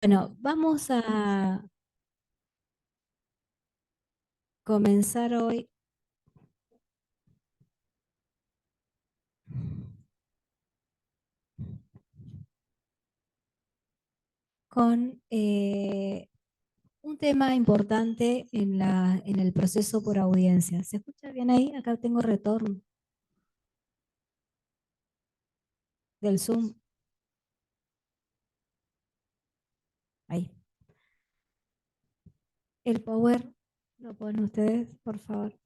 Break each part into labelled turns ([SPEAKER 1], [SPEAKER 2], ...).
[SPEAKER 1] Bueno, vamos a comenzar hoy con un tema importante en el proceso por audiencia. ¿Se escucha bien ahí? Acá tengo retorno del Zoom. Ahí. El power lo ponen ustedes, por favor.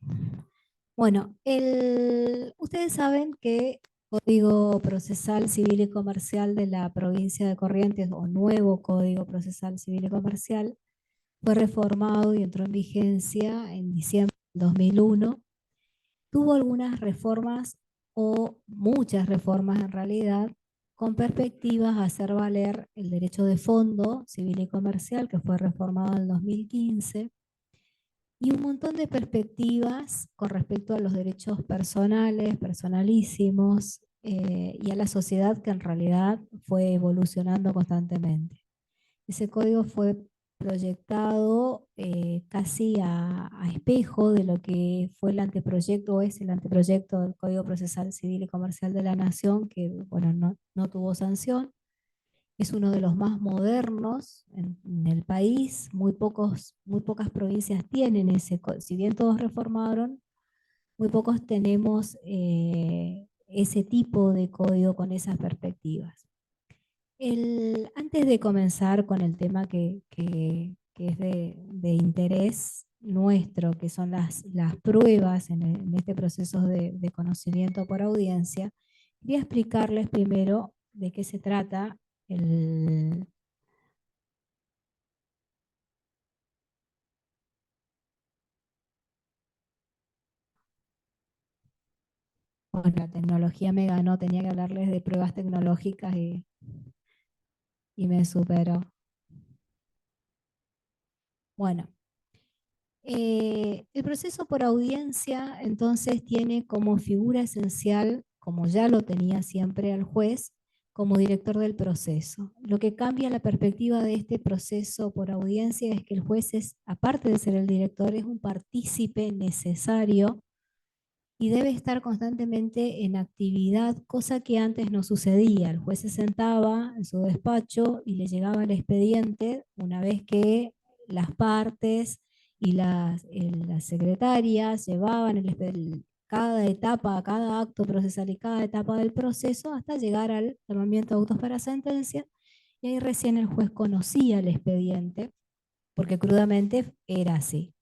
[SPEAKER 1] Bueno, ustedes saben que Código Procesal Civil y Comercial de la provincia de Corrientes, o nuevo Código Procesal Civil y Comercial, fue reformado y entró en vigencia en diciembre del 2001. Tuvo algunas reformas o muchas reformas en realidad con perspectivas a hacer valer el derecho de fondo civil y comercial que fue reformado en el 2015 y un montón de perspectivas con respecto a los derechos personales, personalísimos y a la sociedad que en realidad fue evolucionando constantemente. Ese código fue proyectado casi a espejo de lo que fue el anteproyecto o es el anteproyecto del Código Procesal Civil y Comercial de la Nación, que bueno, no tuvo sanción. Es uno de los más modernos en el país. Muy pocas provincias tienen ese, si bien todos reformaron, muy pocos tenemos ese tipo de código con esas perspectivas. Antes de comenzar con el tema que es de interés nuestro, que son las pruebas en este proceso de conocimiento por audiencia, quería explicarles primero de qué se trata el, bueno, la tecnología me ganó, tenía que hablarles de pruebas tecnológicas y me superó. Bueno, el proceso por audiencia entonces tiene como figura esencial, como ya lo tenía siempre al juez, como director del proceso. Lo que cambia la perspectiva de este proceso por audiencia es que el juez es, aparte de ser el director, es un partícipe necesario y debe estar constantemente en actividad, cosa que antes no sucedía. El juez se sentaba en su despacho y le llegaba el expediente una vez que las partes y las secretarias llevaban cada etapa, cada acto procesal y cada etapa del proceso hasta llegar al tomamiento de autos para sentencia, y ahí recién el juez conocía el expediente, porque crudamente era así.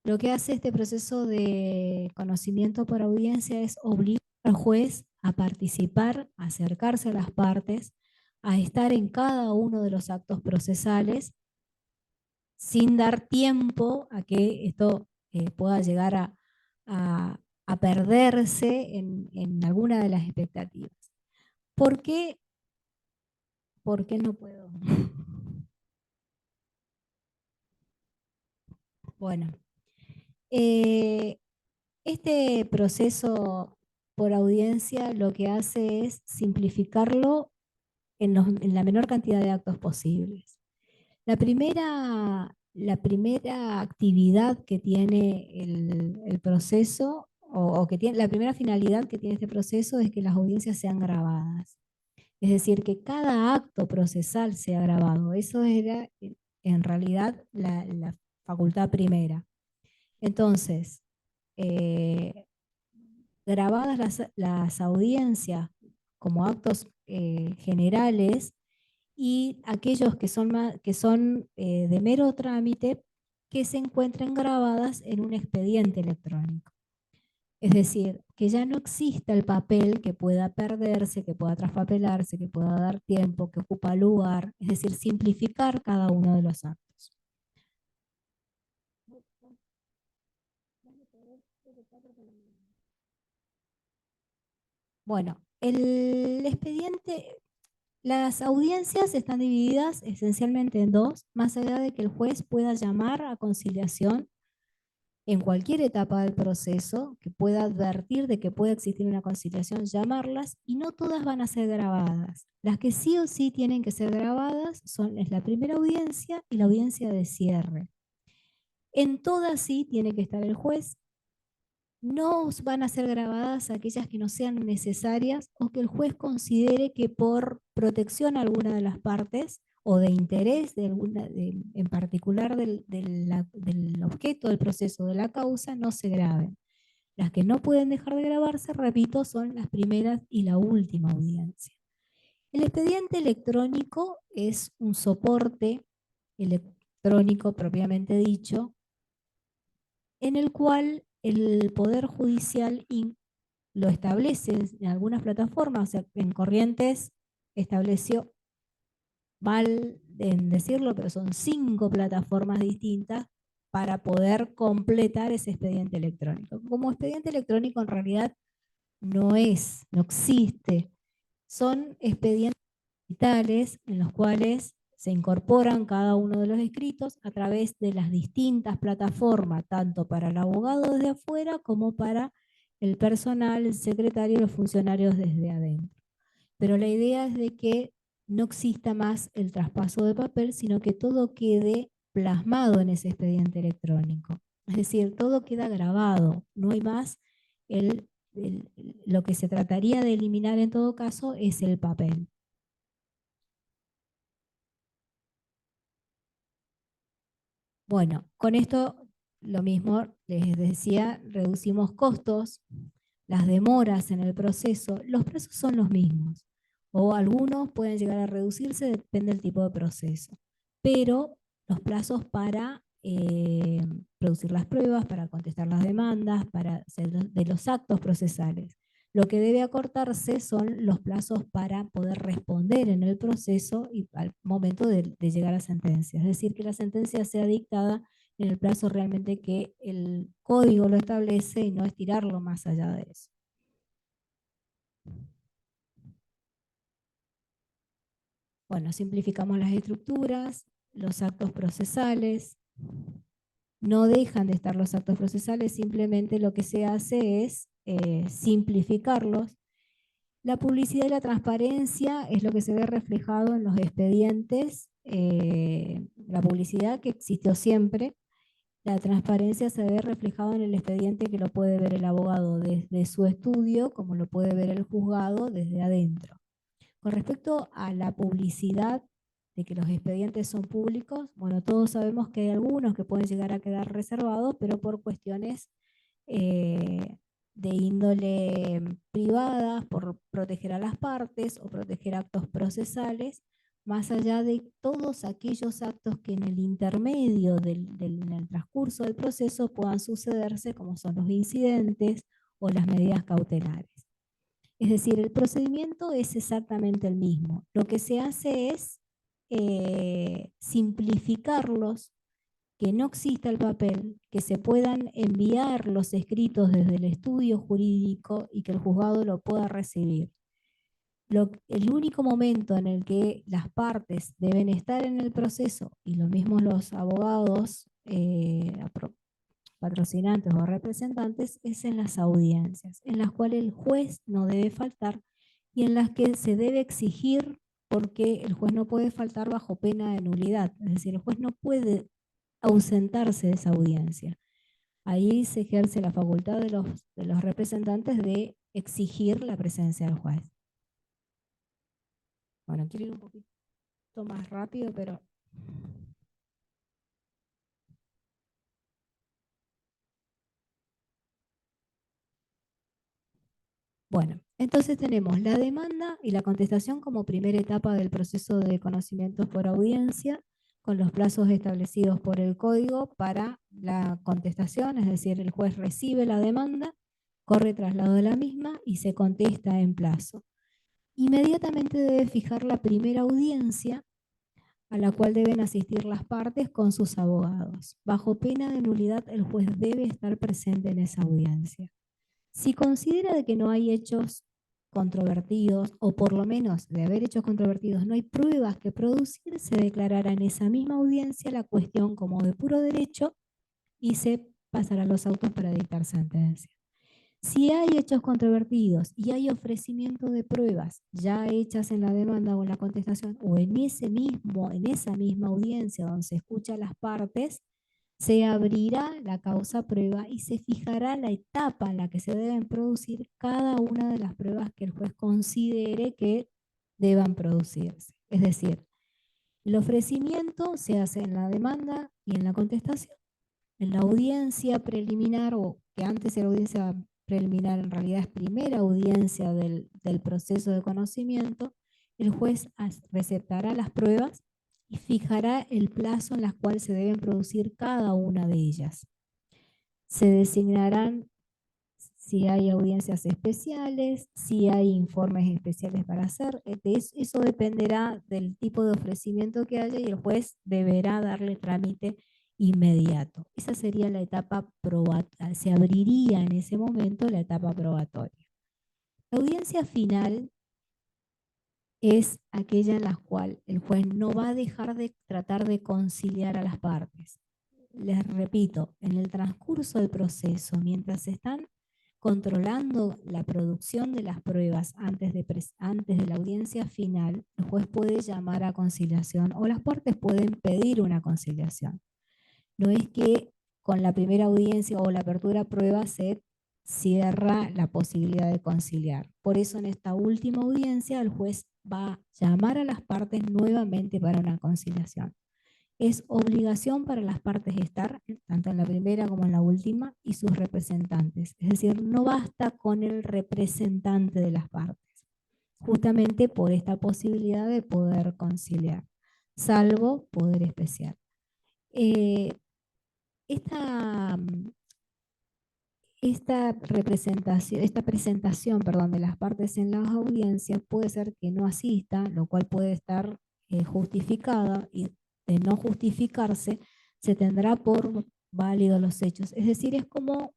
[SPEAKER 1] Lo que hace este proceso de conocimiento por audiencia es obligar al juez a participar, a acercarse a las partes, a estar en cada uno de los actos procesales, sin dar tiempo a que esto pueda llegar a- a perderse en alguna de las expectativas. ¿Por qué? ¿Por qué no puedo? Bueno, eh, este proceso por audiencia lo que hace es simplificarlo en la menor cantidad de actos posibles. La primera actividad que tiene el proceso, o que tiene, la primera finalidad que tiene este proceso es que las audiencias sean grabadas. Es decir, que cada acto procesal sea grabado. Eso era en realidad la facultad primera. Entonces, eh, grabadas las audiencias como actos generales, y aquellos que son de mero trámite, que se encuentren grabadas en un expediente electrónico. Es decir, que ya no exista el papel que pueda perderse, que pueda traspapelarse, que pueda dar tiempo, que ocupa lugar, es decir, simplificar cada uno de los actos. Bueno, el expediente, las audiencias están divididas esencialmente en dos, más allá de que el juez pueda llamar a conciliación en cualquier etapa del proceso, que pueda advertir de que puede existir una conciliación, llamarlas, y no todas van a ser grabadas. Las que sí o sí tienen que ser grabadas es la primera audiencia y la audiencia de cierre. En todas sí tiene que estar el juez. No van a ser grabadas aquellas que no sean necesarias o que el juez considere que por protección a alguna de las partes o de interés en particular del objeto del proceso de la causa no se graben. Las que no pueden dejar de grabarse, repito, son las primeras y la última audiencia. El expediente electrónico es un soporte electrónico propiamente dicho, en el cual el Poder Judicial lo establece en algunas plataformas, o sea, en Corrientes estableció, mal en decirlo, pero son 5 plataformas distintas para poder completar ese expediente electrónico. Como expediente electrónico en realidad no existe. Son expedientes digitales en los cuales se incorporan cada uno de los escritos a través de las distintas plataformas, tanto para el abogado desde afuera como para el personal, el secretario y los funcionarios desde adentro. Pero la idea es de que no exista más el traspaso de papel, sino que todo quede plasmado en ese expediente electrónico. Es decir, todo queda grabado, no hay más lo que se trataría de eliminar en todo caso es el papel. Bueno, con esto lo mismo les decía, reducimos costos, las demoras en el proceso, los plazos son los mismos, o algunos pueden llegar a reducirse, depende del tipo de proceso, pero los plazos para producir las pruebas, para contestar las demandas, para hacer de los actos procesales. Lo que debe acortarse son los plazos para poder responder en el proceso y al momento de llegar a sentencia. Es decir, que la sentencia sea dictada en el plazo realmente que el código lo establece y no estirarlo más allá de eso. Bueno, simplificamos las estructuras, los actos procesales. No dejan de estar los actos procesales, simplemente lo que se hace es simplificarlos. La publicidad y la transparencia es lo que se ve reflejado en los expedientes. La publicidad que existió siempre, la transparencia se ve reflejado en el expediente que lo puede ver el abogado desde su estudio, como lo puede ver el juzgado desde adentro. Con respecto a la publicidad, de que los expedientes son públicos, bueno, todos sabemos que hay algunos que pueden llegar a quedar reservados, pero por cuestiones de índole privada, por proteger a las partes o proteger actos procesales, más allá de todos aquellos actos que en el intermedio en el transcurso del proceso puedan sucederse, como son los incidentes o las medidas cautelares. Es decir, el procedimiento es exactamente el mismo. Lo que se hace es simplificarlos, que no exista el papel, que se puedan enviar los escritos desde el estudio jurídico y que el juzgado lo pueda recibir. El único momento en el que las partes deben estar en el proceso, y lo mismo los abogados patrocinantes o representantes, es en las audiencias, en las cuales el juez no debe faltar y en las que se debe exigir, porque el juez no puede faltar bajo pena de nulidad, es decir, el juez no puede ausentarse de esa audiencia. Ahí se ejerce la facultad de los representantes de exigir la presencia del juez. Bueno, quiero ir un poquito más rápido, pero... Bueno, entonces tenemos la demanda y la contestación como primera etapa del proceso de conocimientos por audiencia, con los plazos establecidos por el código para la contestación, es decir, el juez recibe la demanda, corre traslado de la misma y se contesta en plazo. Inmediatamente debe fijar la primera audiencia a la cual deben asistir las partes con sus abogados. Bajo pena de nulidad, el juez debe estar presente en esa audiencia. Si considera de que no hay hechos controvertidos, o por lo menos de haber hechos controvertidos no hay pruebas que producir, se declarará en esa misma audiencia la cuestión como de puro derecho y se pasará los autos para dictar sentencia. Si hay hechos controvertidos y hay ofrecimiento de pruebas ya hechas en la demanda o en la contestación o en esa misma audiencia donde se escuchan las partes, se abrirá la causa prueba y se fijará la etapa en la que se deben producir cada una de las pruebas que el juez considere que deban producirse. Es decir, el ofrecimiento se hace en la demanda y en la contestación. En la audiencia preliminar, o que antes era audiencia preliminar, en realidad es primera audiencia del proceso de conocimiento, el juez receptará las pruebas y fijará el plazo en el cual se deben producir cada una de ellas. Se designarán si hay audiencias especiales, si hay informes especiales para hacer. Eso dependerá del tipo de ofrecimiento que haya y el juez deberá darle trámite inmediato. Esa sería la etapa probatoria. Se abriría en ese momento la etapa probatoria. La audiencia final es aquella en la cual el juez no va a dejar de tratar de conciliar a las partes. Les repito, en el transcurso del proceso, mientras se están controlando la producción de las pruebas antes de la audiencia final, el juez puede llamar a conciliación o las partes pueden pedir una conciliación. No es que con la primera audiencia o la apertura de prueba se cierra la posibilidad de conciliar. Por eso en esta última audiencia el juez va a llamar a las partes nuevamente para una conciliación. Es obligación para las partes estar, tanto en la primera como en la última, y sus representantes. Es decir, no basta con el representante de las partes, justamente por esta posibilidad de poder conciliar, salvo poder especial. Eh, esta, esta presentación, perdón, de las partes en las audiencias puede ser que no asista, lo cual puede estar justificada, y de no justificarse se tendrá por válidos los hechos. Es decir, es como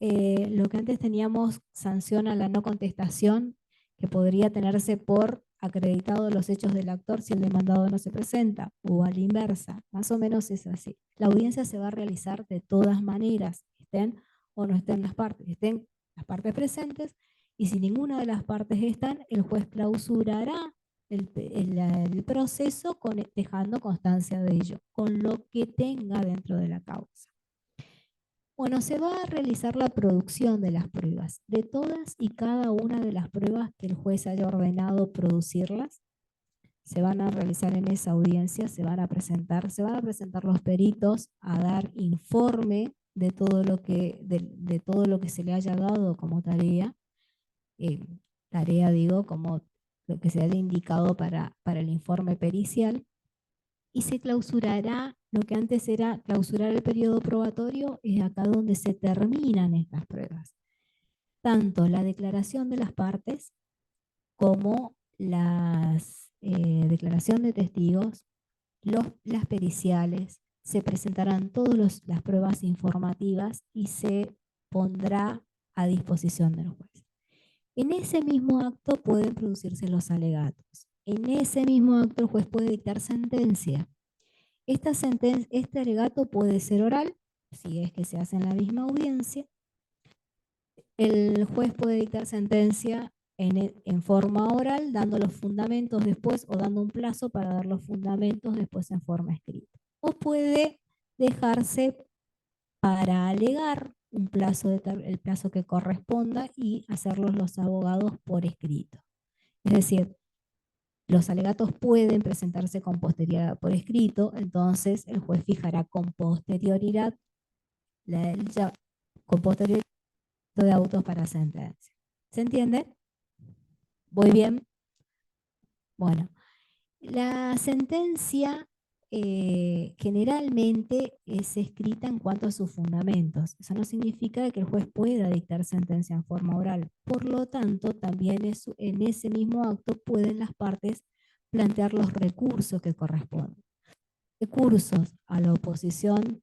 [SPEAKER 1] lo que antes teníamos sanción a la no contestación, que podría tenerse por acreditado los hechos del actor si el demandado no se presenta, o a la inversa. Más o menos es así. La audiencia se va a realizar de todas maneras, estén o no estén las partes, estén las partes presentes, y si ninguna de las partes están, el juez clausurará el proceso dejando constancia de ello, con lo que tenga dentro de la causa. Bueno, se va a realizar la producción de las pruebas, de todas y cada una de las pruebas que el juez haya ordenado producirlas. Se van a realizar en esa audiencia, se van a presentar los peritos a dar informe de todo lo que se le haya dado como tarea, eh, como lo que se haya indicado para el informe pericial, y se clausurará. Lo que antes era clausurar el periodo probatorio es acá donde se terminan estas pruebas. Tanto la declaración de las partes como la declaración de testigos, las periciales, se presentarán todas las pruebas informativas y se pondrá a disposición del juez. En ese mismo acto pueden producirse los alegatos. En ese mismo acto el juez puede dictar sentencia. Este alegato puede ser oral, si es que se hace en la misma audiencia. El juez puede dictar sentencia en forma oral, dando los fundamentos después, o dando un plazo para dar los fundamentos después en forma escrita. O puede dejarse para alegar el plazo que corresponda y hacerlos los abogados por escrito. Es decir, los alegatos pueden presentarse con posterioridad por escrito, entonces el juez fijará con posterioridad de autos para sentencia. ¿Se entiende? ¿Voy bien? Bueno, la sentencia generalmente es escrita en cuanto a sus fundamentos. Eso no significa que el juez pueda dictar sentencia en forma oral. Por lo tanto, también en ese mismo acto pueden las partes plantear los recursos que corresponden. Recursos a la oposición,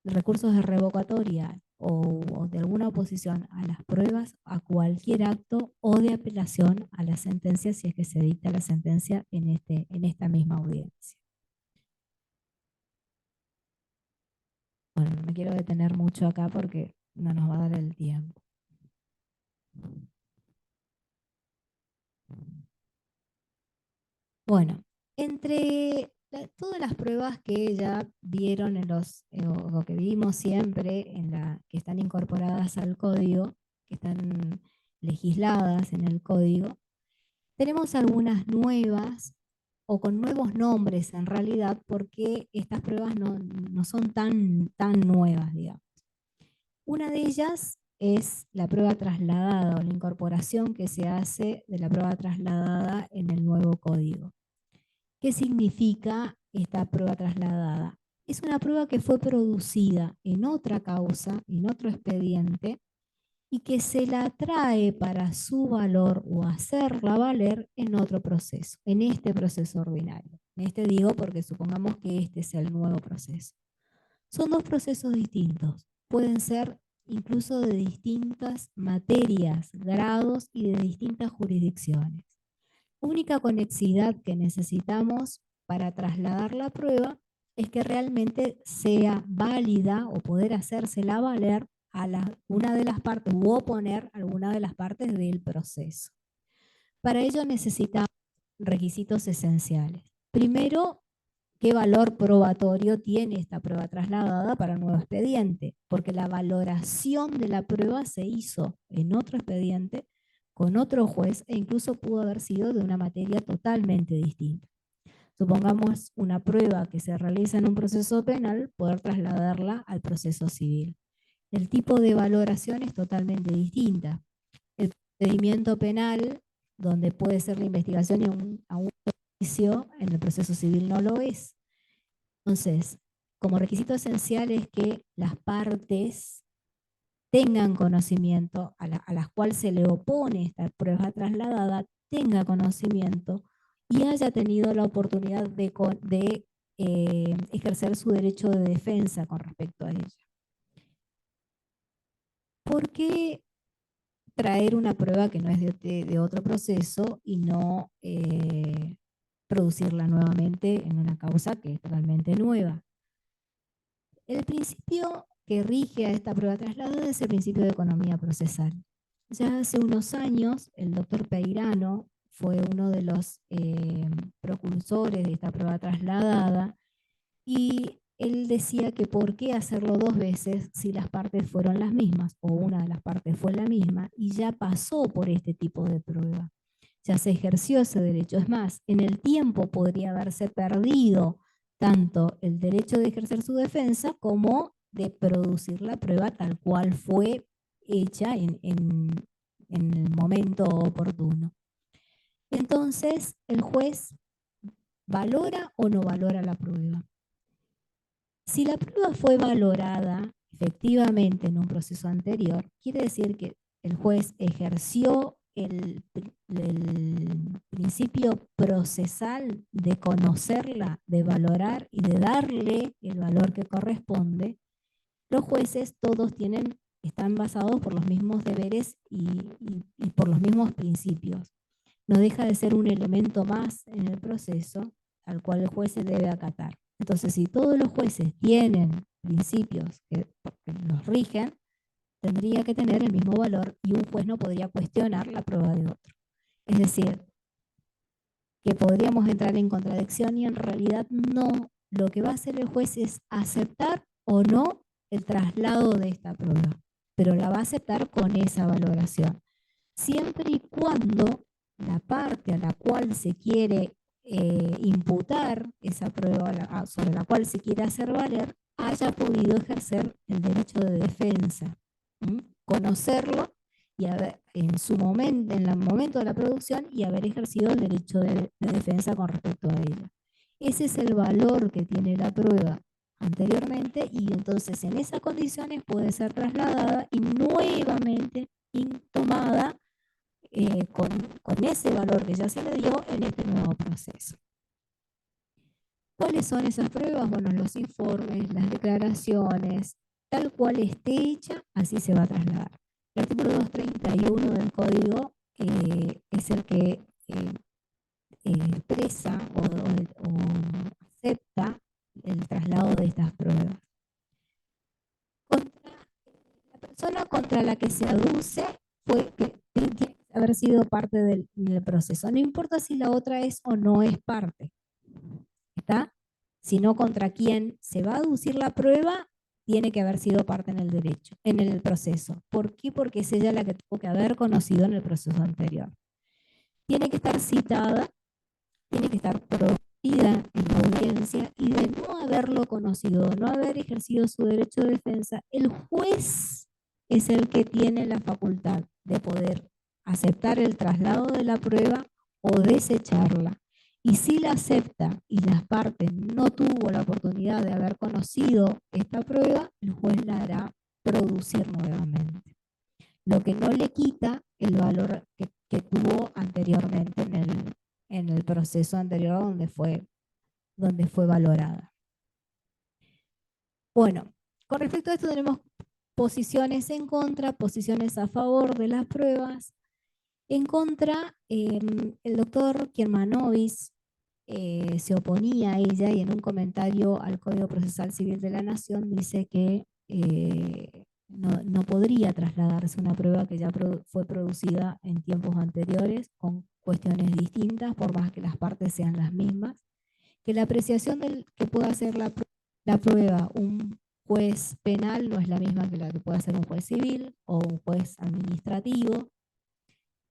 [SPEAKER 1] recursos de revocatoria o de alguna oposición a las pruebas, a cualquier acto, o de apelación a la sentencia si es que se dicta la sentencia en esta misma audiencia. Bueno, no me quiero detener mucho acá porque no nos va a dar el tiempo. Bueno, entre todas las pruebas que ya vieron o que vimos siempre que están incorporadas al código, que están legisladas en el código, tenemos algunas nuevas o con nuevos nombres en realidad, porque estas pruebas no son tan nuevas, digamos. Una de ellas es la prueba trasladada o la incorporación que se hace de la prueba trasladada en el nuevo código. ¿Qué significa esta prueba trasladada? Es una prueba que fue producida en otra causa, en otro expediente, y que se la trae para su valor o hacerla valer en otro proceso, en este proceso ordinario. En este digo porque supongamos que este es el nuevo proceso. Son dos procesos distintos. Pueden ser incluso de distintas materias, grados y de distintas jurisdicciones. Única conexidad que necesitamos para trasladar la prueba es que realmente sea válida o poder hacérsela valer a una de las partes u oponer alguna de las partes del proceso. Para ello necesitamos requisitos esenciales. Primero, ¿qué valor probatorio tiene esta prueba trasladada para el nuevo expediente? Porque la valoración de la prueba se hizo en otro expediente con otro juez e incluso pudo haber sido de una materia totalmente distinta. Supongamos una prueba que se realiza en un proceso penal, poder trasladarla al proceso civil. El tipo de valoración es totalmente distinta. El procedimiento penal, donde puede ser la investigación y a un juicio, en el proceso civil no lo es. Entonces, como requisito esencial es que las partes tengan conocimiento, a las cuales se le opone esta prueba trasladada, tenga conocimiento y haya tenido la oportunidad de ejercer su derecho de defensa con respecto a ella. ¿Por qué traer una prueba que no es de otro proceso y no producirla nuevamente en una causa que es totalmente nueva? El principio que rige a esta prueba trasladada es el principio de economía procesal. Ya hace unos años, el doctor Peirano fue uno de los precursores de esta prueba trasladada y él decía que por qué hacerlo dos veces si las partes fueron las mismas o una de las partes fue la misma y ya pasó por este tipo de prueba. Ya se ejerció ese derecho. Es más, en el tiempo podría haberse perdido tanto el derecho de ejercer su defensa como de producir la prueba tal cual fue hecha en el momento oportuno. Entonces, el juez valora o no valora la prueba. Si la prueba fue valorada efectivamente en un proceso anterior, quiere decir que el juez ejerció el principio procesal de conocerla, de valorar y de darle el valor que corresponde. Los jueces todos están basados por los mismos deberes y por los mismos principios. No deja de ser un elemento más en el proceso al cual el juez se debe acatar. Entonces, si todos los jueces tienen principios que los rigen, tendría que tener el mismo valor y un juez no podría cuestionar la prueba de otro. Es decir, que podríamos entrar en contradicción y en realidad no. Lo que va a hacer el juez es aceptar o no el traslado de esta prueba, pero la va a aceptar con esa valoración, siempre y cuando la parte a la cual se quiere imputar esa prueba sobre la cual se quiere hacer valer haya podido ejercer el derecho de defensa, conocerlo y en su momento, en el momento de la producción y haber ejercido el derecho de defensa con respecto a ella. Ese es el valor que tiene la prueba anteriormente y entonces en esas condiciones puede ser trasladada y nuevamente tomada con ese valor que ya se le dio en este nuevo proceso. ¿Cuáles son esas pruebas? Bueno, los informes, las declaraciones, tal cual esté hecha, así se va a trasladar. El artículo 231 del código es el que expresa o acepta el traslado de estas pruebas. persona contra la que se aduce tiene que haber sido parte del proceso. No importa si la otra es o no es parte, ¿está? Sino contra quien se va a aducir la prueba, tiene que haber sido parte en el derecho, en el proceso. ¿Por qué? Porque es ella la que tuvo que haber conocido en el proceso anterior. Tiene que estar citada, tiene que estar prohibida en la audiencia, y de no haberlo conocido, no haber ejercido su derecho de defensa, el juez es el que tiene la facultad de poder aceptar el traslado de la prueba o desecharla. Y si la acepta y las partes no tuvo la oportunidad de haber conocido esta prueba, el juez la hará producir nuevamente, lo que no le quita el valor que tuvo anteriormente en el proceso anterior donde fue valorada. Bueno, con respecto a esto tenemos posiciones en contra, posiciones a favor de las pruebas. En contra, el doctor Kiermanovis se oponía a ella, y en un comentario al Código Procesal Civil de la Nación dice que no podría trasladarse una prueba que ya fue producida en tiempos anteriores con cuestiones distintas, por más que las partes sean las mismas, que la apreciación que pueda hacer la prueba un juez penal no es la misma que la que puede hacer un juez civil o un juez administrativo,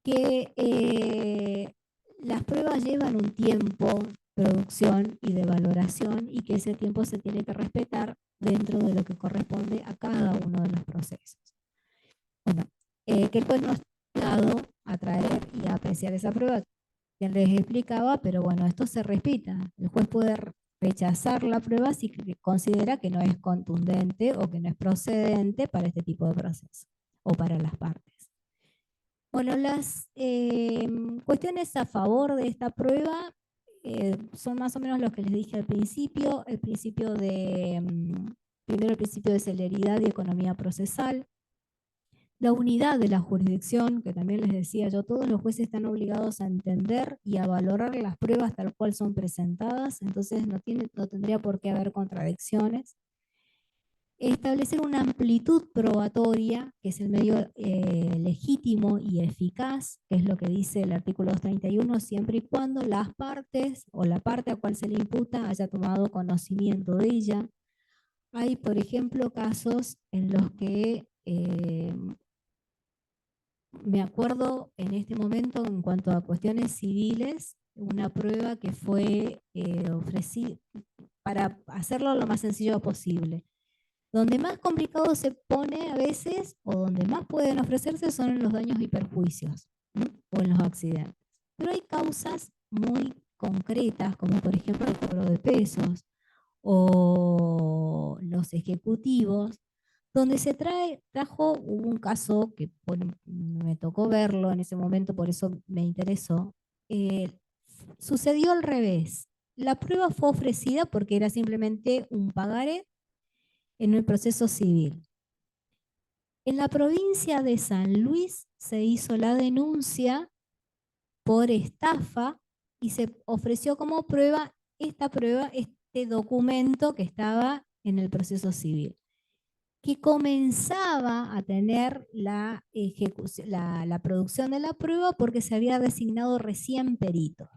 [SPEAKER 1] que las pruebas llevan un tiempo de producción y de valoración, y que ese tiempo se tiene que respetar dentro de lo que corresponde a cada uno de los procesos. Bueno, que el juez no está obligado a traer y a apreciar esa prueba que les explicaba, pero bueno, esto se respeta. El juez puede rechazar la prueba si considera que no es contundente o que no es procedente para este tipo de proceso o para las partes. Bueno, las cuestiones a favor de esta prueba son más o menos lo que les dije al principio. Primero el principio de celeridad y economía procesal. La unidad de la jurisdicción, que también les decía yo, todos los jueces están obligados a entender y a valorar las pruebas tal cual son presentadas, entonces no tendría por qué haber contradicciones. Establecer una amplitud probatoria, que es el medio legítimo y eficaz, que es lo que dice el artículo 231, siempre y cuando las partes o la parte a cual se le imputa haya tomado conocimiento de ella. Hay, por ejemplo, casos en los que me acuerdo en este momento, en cuanto a cuestiones civiles, una prueba que fue ofrecida para hacerlo lo más sencillo posible. Donde más complicado se pone a veces, o donde más pueden ofrecerse, son en los daños y perjuicios, ¿no? O en los accidentes. Pero hay causas muy concretas, como por ejemplo el cobro de pesos o los ejecutivos, donde hubo un caso que me tocó verlo en ese momento, por eso me interesó. Sucedió al revés. La prueba fue ofrecida porque era simplemente un pagaré en el proceso civil. En la provincia de San Luis se hizo la denuncia por estafa y se ofreció como prueba este documento que estaba en el proceso civil, que comenzaba a tener la producción de la prueba porque se había designado recién peritos.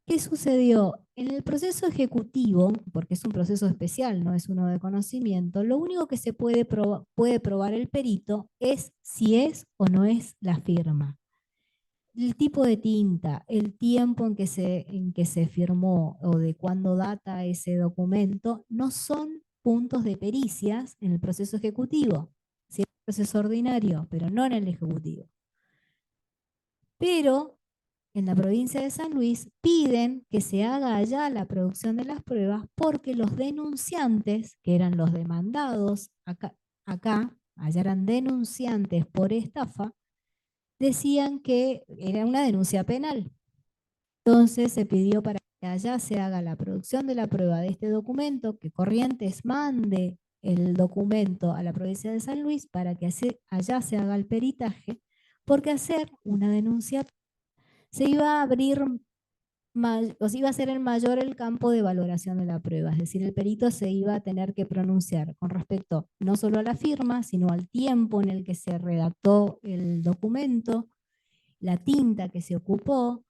[SPEAKER 1] ¿Qué sucedió? En el proceso ejecutivo, porque es un proceso especial, no es uno de conocimiento, lo único que se puede probar el perito es si es o no es la firma. El tipo de tinta, el tiempo en que se firmó o de cuándo data ese documento, no son puntos de pericias en el proceso ejecutivo. Sí, en el proceso ordinario, pero no en el ejecutivo. Pero en la provincia de San Luis piden que se haga allá la producción de las pruebas porque los denunciantes, que eran los demandados, allá eran denunciantes por estafa, decían que era una denuncia penal. Entonces se pidió para que allá se haga la producción de la prueba de este documento, que Corrientes mande el documento a la provincia de San Luis para que allá se haga el peritaje, porque hacer una denuncia se iba a abrir o sea, iba a ser el mayor el campo de valoración de la prueba, es decir, el perito se iba a tener que pronunciar con respecto no solo a la firma, sino al tiempo en el que se redactó el documento, la tinta que se ocupó,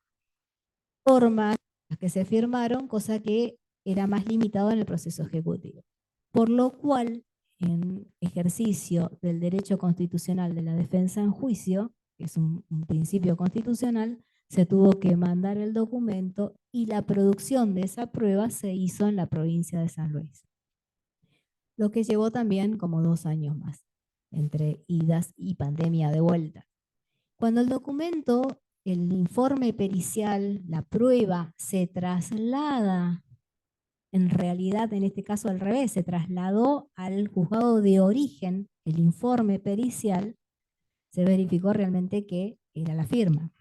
[SPEAKER 1] formas que se firmaron, cosa que era más limitado en el proceso ejecutivo. Por lo cual, en ejercicio del derecho constitucional de la defensa en juicio, que es un principio constitucional, se tuvo que mandar el documento y la producción de esa prueba se hizo en la provincia de San Luis. Lo que llevó también como 2 años más, entre idas y pandemia de vuelta. Cuando el documento, el informe pericial, la prueba, se traslada, en realidad en este caso al revés, se trasladó al juzgado de origen, el informe pericial, se verificó realmente que era la firma.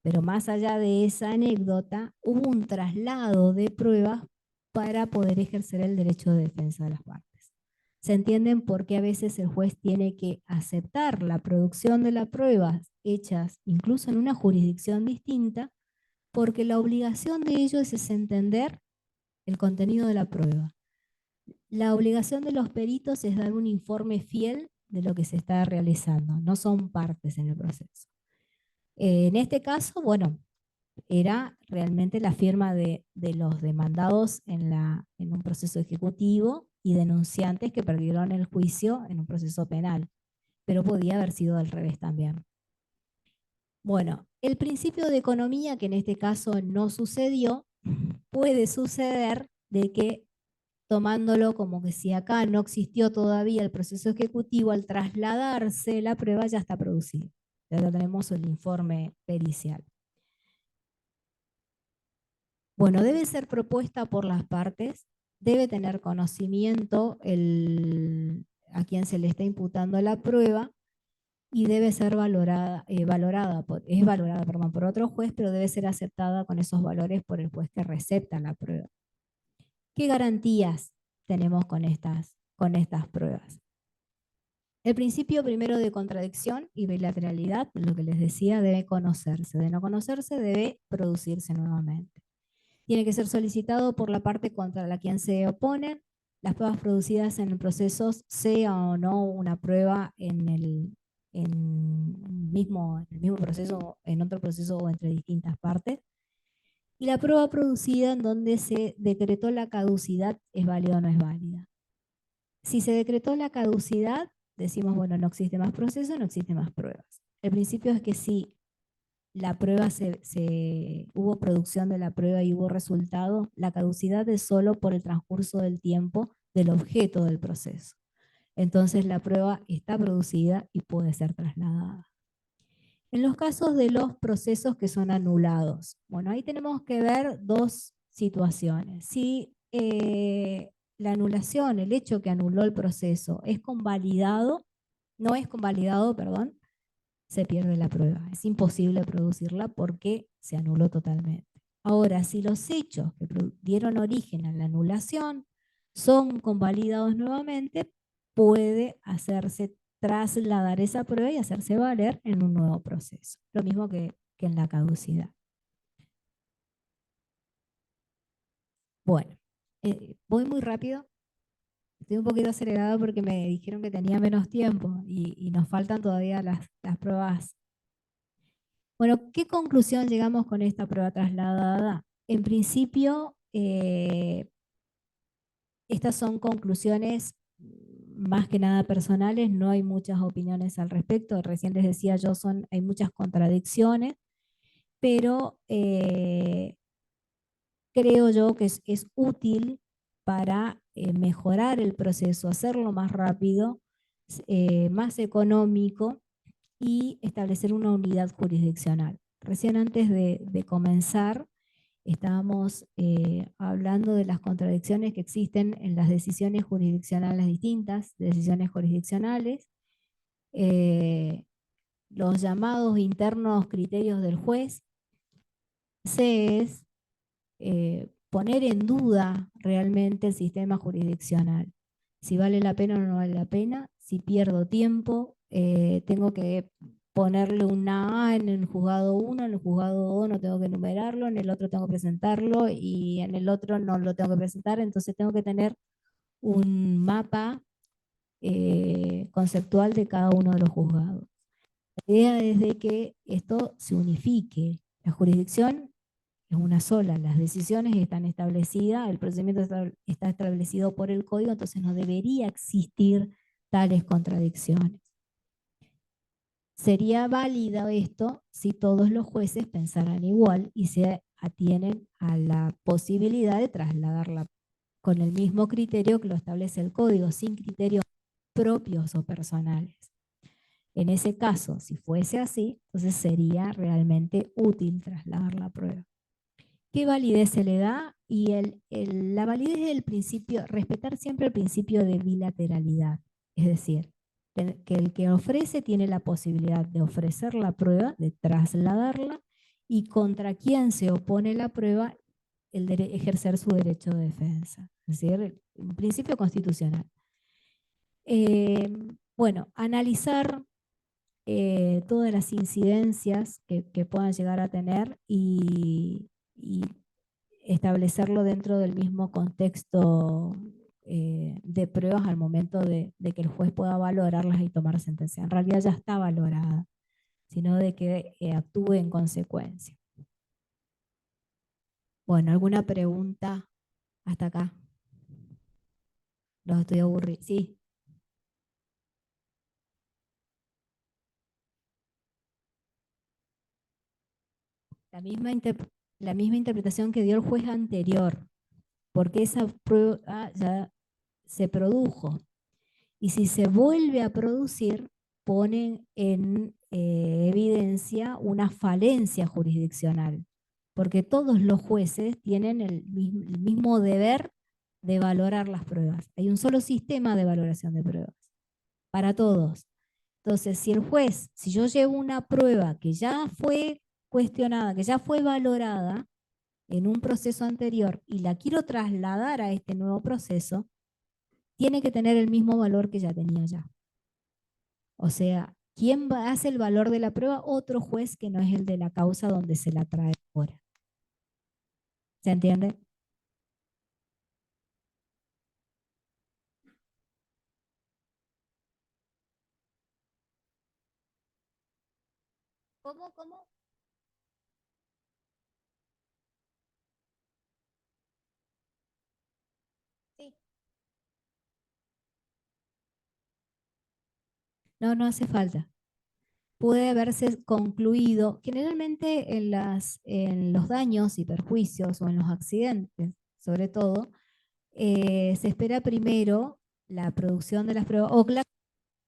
[SPEAKER 1] Pero más allá de esa anécdota, hubo un traslado de pruebas para poder ejercer el derecho de defensa de las partes. Se entienden por qué a veces el juez tiene que aceptar la producción de las pruebas hechas incluso en una jurisdicción distinta, porque la obligación de ellos es entender el contenido de la prueba. La obligación de los peritos es dar un informe fiel de lo que se está realizando, no son partes en el proceso. En este caso, bueno, era realmente la firma de los demandados en un proceso ejecutivo y denunciantes que perdieron el juicio en un proceso penal, pero podía haber sido al revés también. Bueno, el principio de economía, que en este caso no sucedió, puede suceder de que tomándolo como que si acá no existió todavía el proceso ejecutivo, al trasladarse la prueba ya está producida. Ya tenemos el informe pericial. Bueno, debe ser propuesta por las partes, debe tener conocimiento a quien se le está imputando la prueba y debe ser es valorada, perdón, por otro juez, pero debe ser aceptada con esos valores por el juez que recepta la prueba. ¿Qué garantías tenemos con estas pruebas? El principio primero de contradicción y bilateralidad, lo que les decía, debe conocerse. De no conocerse, debe producirse nuevamente. Tiene que ser solicitado por la parte contra la quien se oponen. Las pruebas producidas en el proceso, sea o no una prueba en el mismo proceso, en otro proceso o entre distintas partes. Y la prueba producida en donde se decretó la caducidad, ¿es válida o no es válida? Si se decretó la caducidad, decimos, bueno, no existe más proceso, no existe más pruebas. El principio es que si la prueba hubo producción de la prueba y hubo resultado, la caducidad es solo por el transcurso del tiempo del objeto del proceso. Entonces la prueba está producida y puede ser trasladada. En los casos de los procesos que son anulados, bueno, ahí tenemos que ver dos situaciones. Si la anulación, el hecho que anuló el proceso, no es convalidado, perdón, se pierde la prueba. Es imposible producirla porque se anuló totalmente. Ahora, si los hechos que dieron origen a la anulación son convalidados nuevamente, puede hacerse trasladar esa prueba y hacerse valer en un nuevo proceso. Lo mismo que en la caducidad. Bueno, voy muy rápido. Estoy un poquito acelerada porque me dijeron que tenía menos tiempo y nos faltan todavía las pruebas. Bueno, ¿qué conclusión llegamos con esta prueba trasladada? En principio, estas son conclusiones más que nada personales, no hay muchas opiniones al respecto. Recién les decía yo, hay muchas contradicciones, pero creo yo que es útil para mejorar el proceso, hacerlo más rápido, más económico y establecer una unidad jurisdiccional. Recién antes de comenzar, estábamos hablando de las contradicciones que existen en las decisiones jurisdiccionales distintas, decisiones jurisdiccionales, los llamados internos criterios del juez. C es poner en duda realmente el sistema jurisdiccional. Si vale la pena o no vale la pena, si pierdo tiempo, tengo que ponerle una A en el juzgado 1, en el juzgado 2 no tengo que enumerarlo, en el otro tengo que presentarlo y en el otro no lo tengo que presentar, entonces tengo que tener un mapa conceptual de cada uno de los juzgados. La idea es de que esto se unifique. La jurisdicción es una sola, las decisiones están establecidas, el procedimiento está establecido por el código, entonces no debería existir tales contradicciones. Sería válido esto si todos los jueces pensaran igual y se atienen a la posibilidad de trasladarla con el mismo criterio que lo establece el código, sin criterios propios o personales. En ese caso, si fuese así, entonces sería realmente útil trasladar la prueba. ¿Qué validez se le da? Y la validez del principio, respetar siempre el principio de bilateralidad, es decir, que el que ofrece tiene la posibilidad de ofrecer la prueba, de trasladarla, y contra quien se opone la prueba, ejercer su derecho de defensa, es decir, un principio constitucional. Bueno, analizar todas las incidencias que puedan llegar a tener y establecerlo dentro del mismo contexto de pruebas al momento de que el juez pueda valorarlas y tomar sentencia. En realidad ya está valorada, sino de que actúe en consecuencia. Bueno, ¿alguna pregunta hasta acá? Los estoy aburriendo. Sí, la misma, la misma interpretación que dio el juez anterior, porque esa prueba ya se produjo. Y si se vuelve a producir, ponen en evidencia una falencia jurisdiccional, porque todos los jueces tienen el mismo deber de valorar las pruebas. Hay un solo sistema de valoración de pruebas para todos. Entonces, si el juez, si yo llevo una prueba que ya fue cuestionada, que ya fue valorada en un proceso anterior y la quiero trasladar a este nuevo proceso, tiene que tener el mismo valor que ya tenía ya. O sea, ¿quién hace el valor de la prueba? Otro juez que no es el de la causa donde se la trae ahora. ¿Se entiende? ¿Cómo, cómo? Sí. No, no hace falta. Puede haberse concluido, generalmente en los daños y perjuicios o en los accidentes, sobre todo, se espera primero la producción de las pruebas o el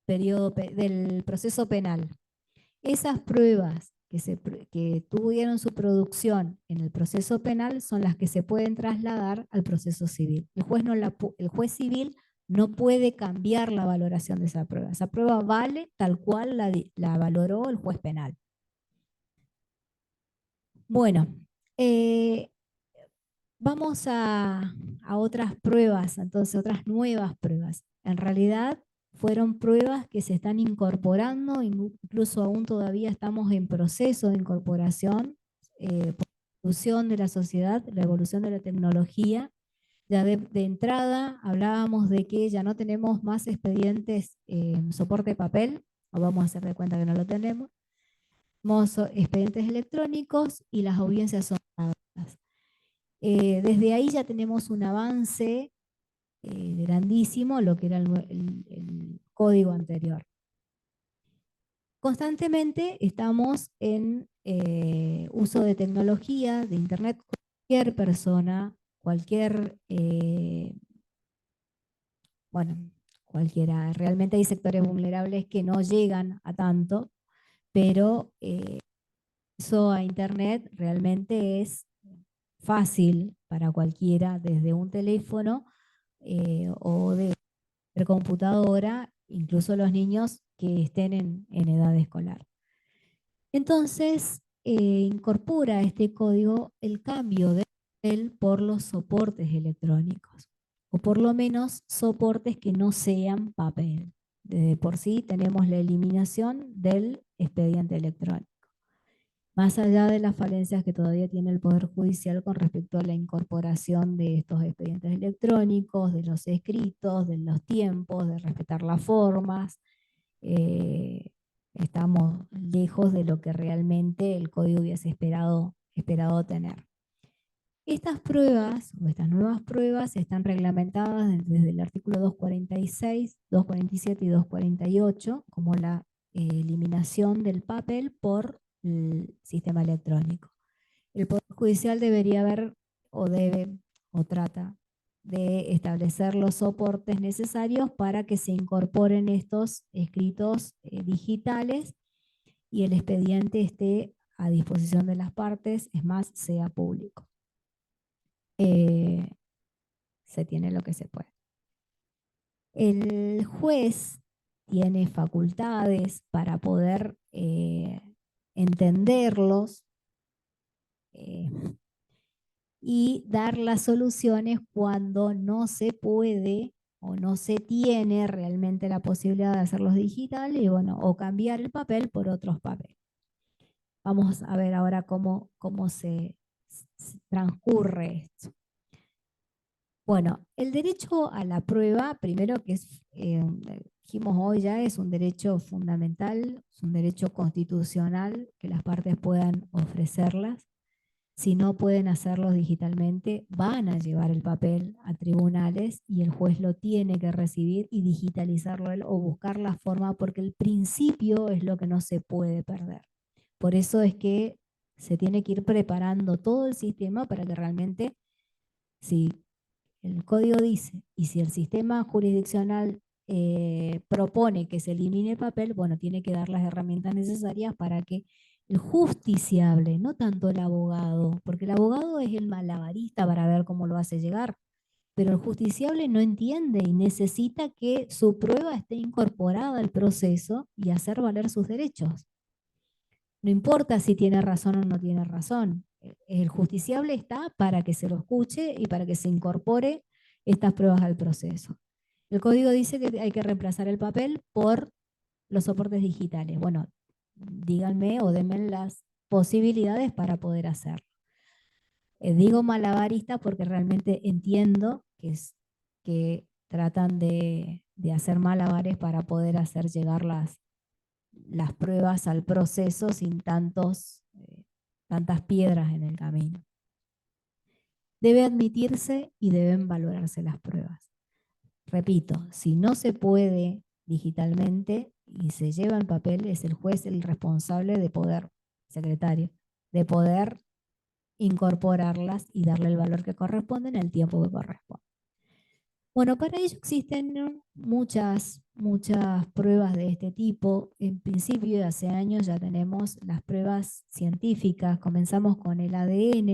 [SPEAKER 1] periodo del proceso penal. Esas pruebas que tuvieron su producción en el proceso penal son las que se pueden trasladar al proceso civil. El juez civil no puede cambiar la valoración de esa prueba. Esa prueba vale tal cual la valoró el juez penal. Bueno, eh, vamos a otras pruebas, entonces otras nuevas pruebas. En realidad fueron pruebas que se están incorporando, incluso aún todavía estamos en proceso de incorporación por la evolución de la sociedad, la evolución de la tecnología. Ya de entrada hablábamos de que ya no tenemos más expedientes en soporte de papel, o vamos a hacer de cuenta que no lo tenemos. Tenemos expedientes electrónicos y las audiencias son grabadas. Desde ahí ya tenemos un avance grandísimo, lo que era el código anterior. Constantemente estamos en uso de tecnología, de Internet. Cualquier persona, bueno, cualquiera, realmente hay sectores vulnerables que no llegan a tanto, pero eso a Internet realmente es fácil para cualquiera desde un teléfono o de computadora, incluso los niños que estén en edad escolar. Entonces, incorpora este código el cambio de papel por los soportes electrónicos, o por lo menos soportes que no sean papel. de por sí tenemos la eliminación del expediente electrónico. Más allá de las falencias que todavía tiene el Poder Judicial con respecto a la incorporación de estos expedientes electrónicos, de los escritos, de los tiempos, de respetar las formas, estamos lejos de lo que realmente el código hubiese esperado tener. Estas pruebas, o estas nuevas pruebas, están reglamentadas desde el artículo 246, 247 y 248, como la eliminación del papel por el sistema electrónico. El Poder Judicial debería haber, o debe, o trata de establecer los soportes necesarios para que se incorporen estos escritos digitales y el expediente esté a disposición de las partes, es más, sea público. Se tiene lo que se puede. El juez tiene facultades para poder entenderlos y dar las soluciones cuando no se puede o no se tiene realmente la posibilidad de hacerlos digitales y bueno, o cambiar el papel por otros papeles. Vamos a ver ahora cómo se transcurre esto. Bueno, el derecho a la prueba, primero que es, dijimos hoy ya, es un derecho fundamental, es un derecho constitucional que las partes puedan ofrecerlas. Si no pueden hacerlo digitalmente, van a llevar el papel a tribunales y el juez lo tiene que recibir y digitalizarlo él o buscar la forma, porque el principio es lo que no se puede perder. Por eso es que se tiene que ir preparando todo el sistema para que realmente, si el código dice, y si el sistema jurisdiccional propone que se elimine el papel, bueno, tiene que dar las herramientas necesarias para que el justiciable, no tanto el abogado, porque el abogado es el malabarista para ver cómo lo hace llegar, pero el justiciable no entiende y necesita que su prueba esté incorporada al proceso y hacer valer sus derechos. No importa si tiene razón o no tiene razón. El justiciable está para que se lo escuche y para que se incorpore estas pruebas al proceso. El código dice que hay que reemplazar el papel por los soportes digitales. Bueno, díganme o denme las posibilidades para poder hacerlo. Digo malabarista porque realmente entiendo que tratan de hacer malabares para poder hacer llegar las pruebas al proceso sin tantas piedras en el camino. Debe admitirse y deben valorarse las pruebas. Repito, si no se puede digitalmente y se lleva en papel, es el juez el responsable de poder, secretario, de poder incorporarlas y darle el valor que corresponde en el tiempo que corresponde. Bueno, para ello existen muchas pruebas de este tipo. En principio, hace años ya tenemos las pruebas científicas. Comenzamos con el ADN,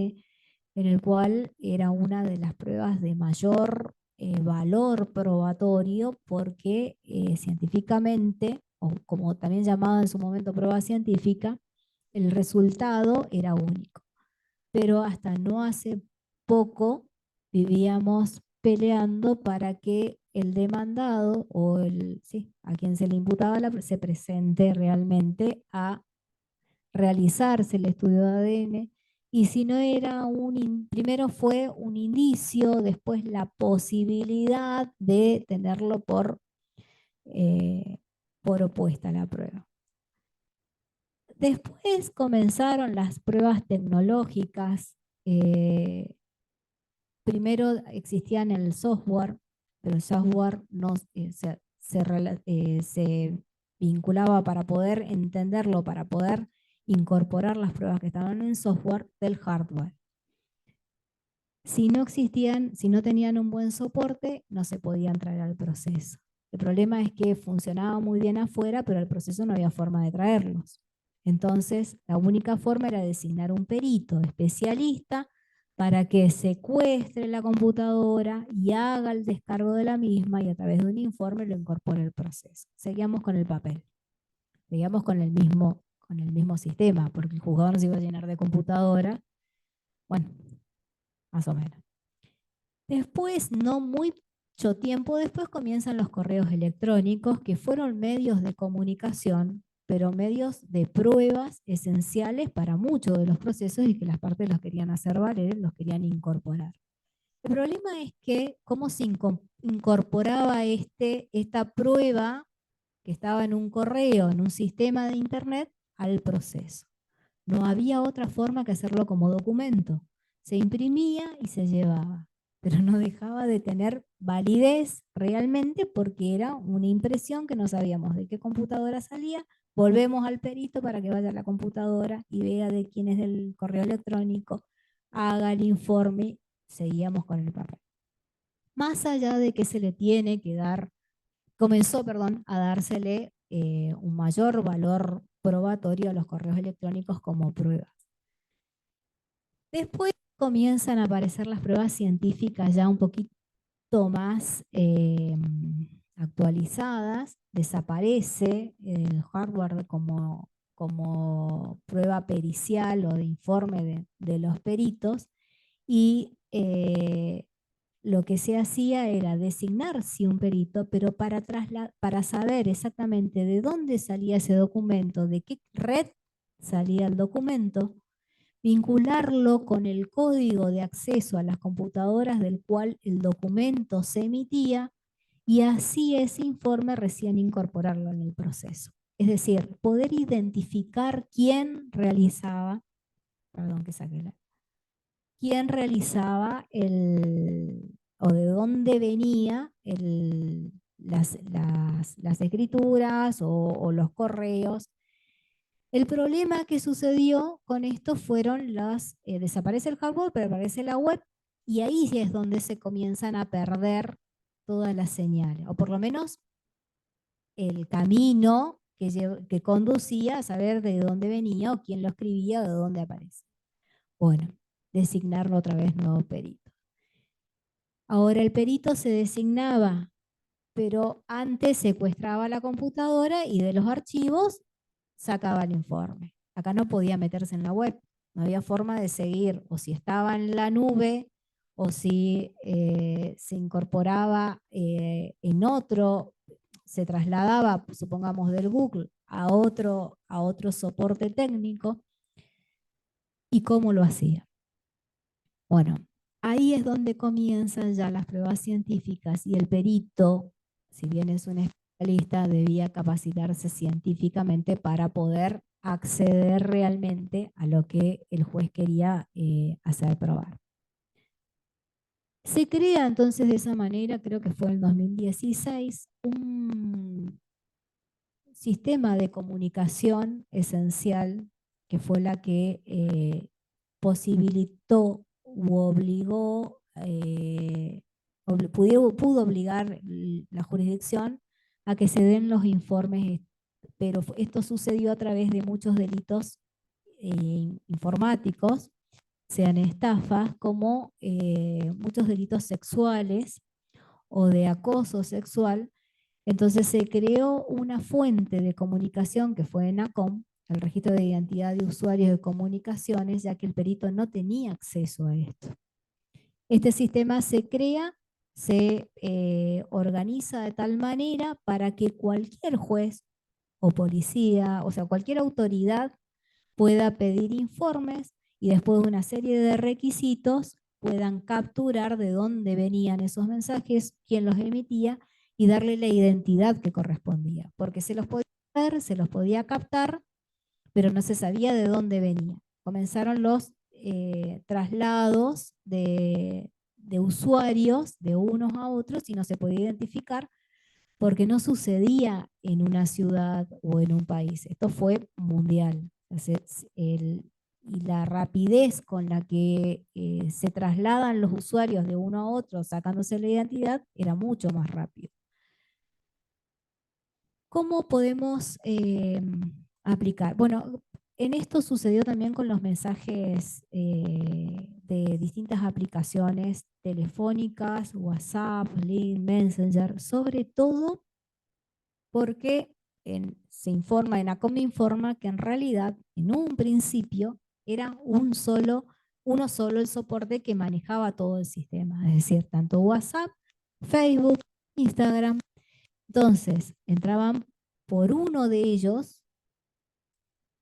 [SPEAKER 1] en el cual era una de las pruebas de mayor valor probatorio, porque científicamente, o como también llamada en su momento prueba científica, el resultado era único. Pero hasta no hace poco vivíamos peleando para que el demandado o a quien se le imputaba se presente realmente a realizarse el estudio de ADN, y si no era primero fue un indicio, después la posibilidad de tenerlo por opuesta a la prueba. Después comenzaron las pruebas tecnológicas. Primero existían en el software, pero el software no se vinculaba para poder entenderlo, para poder incorporar las pruebas que estaban en software del hardware. Si no existían, si no tenían un buen soporte, no se podían traer al proceso. El problema es que funcionaba muy bien afuera, pero al proceso no había forma de traerlos. Entonces, la única forma era designar un perito especialista para que secuestre la computadora y haga el descargo de la misma y a través de un informe lo incorpore al proceso. Seguíamos con el papel, seguíamos con el mismo sistema, porque el juzgado no se iba a llenar de computadora. Bueno, más o menos. Después, no muy Mucho tiempo después comienzan los correos electrónicos, que fueron medios de comunicación, pero medios de pruebas esenciales para muchos de los procesos y que las partes los querían hacer valer, los querían incorporar. El problema es que cómo se incorporaba esta prueba que estaba en un correo, en un sistema de internet, al proceso. No había otra forma que hacerlo como documento. Se imprimía y se llevaba, pero no dejaba de tener validez realmente porque era una impresión que no sabíamos de qué computadora salía. Volvemos al perito para que vaya a la computadora y vea de quién es el correo electrónico, haga el informe, seguíamos con el papel. Más allá de que se le tiene que dar, comenzó, perdón, a dársele un mayor valor probatorio a los correos electrónicos como prueba. Después comienzan a aparecer las pruebas científicas ya un poquito más actualizadas, desaparece el hardware como prueba pericial o de informe de los peritos y lo que se hacía era designar sí un perito, pero para saber exactamente de dónde salía ese documento, de qué red salía el documento, vincularlo con el código de acceso a las computadoras del cual el documento se emitía y así ese informe recién incorporarlo en el proceso. Es decir, poder identificar perdón que saqué quién realizaba o de dónde venía las escrituras o los correos. El problema que sucedió con esto fueron desaparece el hardware, pero aparece la web, y ahí es donde se comienzan a perder todas las señales, o por lo menos el camino que conducía a saber de dónde venía o quién lo escribía o de dónde aparece. Bueno, designarlo otra vez nuevo perito. Ahora el perito se designaba, pero antes secuestraba la computadora y de los archivos sacaba el informe. Acá no podía meterse en la web, no había forma de seguir, o si estaba en la nube, o si se incorporaba en otro, se trasladaba, supongamos, del Google a otro soporte técnico, y cómo lo hacía. Bueno, ahí es donde comienzan ya las pruebas científicas y el perito, si bien es un especialista, debía capacitarse científicamente para poder acceder realmente a lo que el juez quería hacer probar. Se crea entonces de esa manera, creo que fue en 2016, un sistema de comunicación esencial que fue la que posibilitó u obligó, pudo obligar la jurisdicción a que se den los informes, pero esto sucedió a través de muchos delitos informáticos, sean estafas, como muchos delitos sexuales o de acoso sexual. Entonces se creó una fuente de comunicación que fue ENACOM, el registro de identidad de usuarios de comunicaciones, ya que el perito no tenía acceso a esto. Este sistema se crea, se organiza de tal manera para que cualquier juez o policía, o sea, cualquier autoridad pueda pedir informes y después de una serie de requisitos puedan capturar de dónde venían esos mensajes, quién los emitía y darle la identidad que correspondía, porque se los podía ver, se los podía captar, pero no se sabía de dónde venía. Comenzaron los traslados de usuarios de unos a otros y no se podía identificar porque no sucedía en una ciudad o en un país. Esto fue mundial. Y la rapidez con la que se trasladan los usuarios de uno a otro sacándose la identidad era mucho más rápido. ¿Cómo podemos aplicar? Bueno, en esto sucedió también con los mensajes de distintas aplicaciones telefónicas, WhatsApp, LinkedIn, Messenger, sobre todo porque se informa, ENACOM informa que en realidad en un principio era uno solo el soporte que manejaba todo el sistema, es decir, tanto WhatsApp Facebook, Instagram. Entonces, entraban por uno de ellos,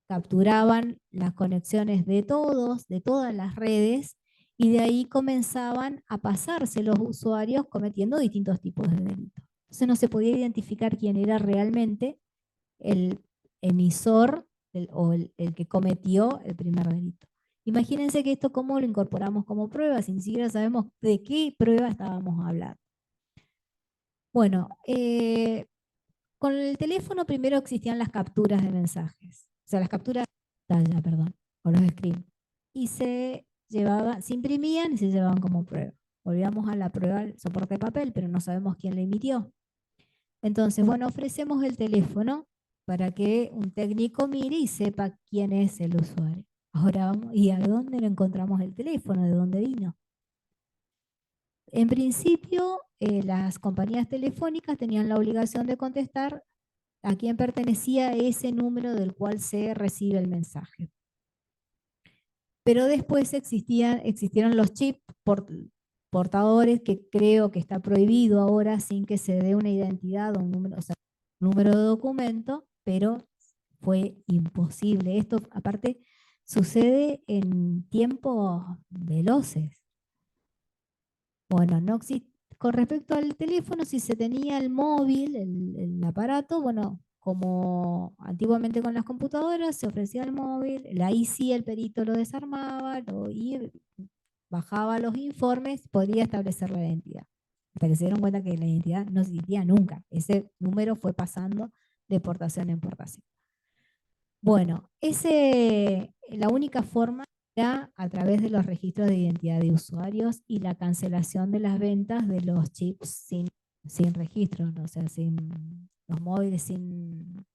[SPEAKER 1] capturaban las conexiones de todos, de todas las redes, y de ahí comenzaban a pasarse los usuarios cometiendo distintos tipos de delitos. Entonces no se podía identificar quién era realmente el emisor o el que cometió el primer delito. Imagínense que esto cómo lo incorporamos como prueba, si ni siquiera sabemos de qué prueba estábamos hablando. Bueno, con el teléfono primero existían las capturas de mensajes, o sea, las capturas de pantalla, perdón, o los screens. Y se imprimían y se llevaban como prueba. Volvíamos a la prueba del soporte de papel, pero no sabemos quién la emitió. Entonces, bueno, ofrecemos el teléfono para que un técnico mire y sepa quién es el usuario. Ahora vamos, ¿y a dónde lo encontramos el teléfono? ¿De dónde vino? En principio, las compañías telefónicas tenían la obligación de contestar a quién pertenecía ese número del cual se recibe el mensaje. Pero después existieron los chips portadores, que creo que está prohibido ahora sin que se dé una identidad o un número, o sea, un número de documento, pero fue imposible. Esto aparte sucede en tiempos veloces. Bueno, no existe. Con respecto al teléfono, si se tenía el móvil, el aparato, bueno, como antiguamente con las computadoras, se ofrecía el móvil, ahí sí el perito lo desarmaba y bajaba los informes, podía establecer la identidad. Pero se dieron cuenta que la identidad no existía nunca. Ese número fue pasando de portación en portación. Bueno, la única forma era a través de los registros de identidad de usuarios y la cancelación de las ventas de los chips sin registro, ¿no? O sea, sin los móviles, sin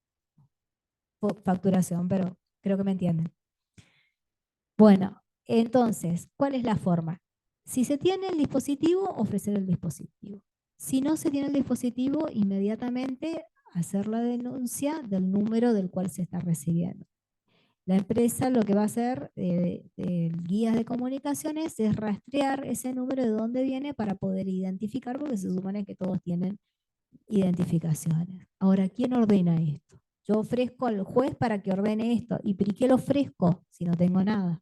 [SPEAKER 1] facturación, pero creo que me entienden. Bueno, entonces, ¿cuál es la forma? Si se tiene el dispositivo, ofrecer el dispositivo. Si no se tiene el dispositivo, inmediatamente hacer la denuncia del número del cual se está recibiendo. La empresa lo que va a hacer, guías de comunicaciones, es rastrear ese número de dónde viene para poder identificar, porque se supone que todos tienen identificaciones. Ahora, ¿quién ordena esto? Yo ofrezco al juez para que ordene esto. ¿Y por qué lo ofrezco si no tengo nada?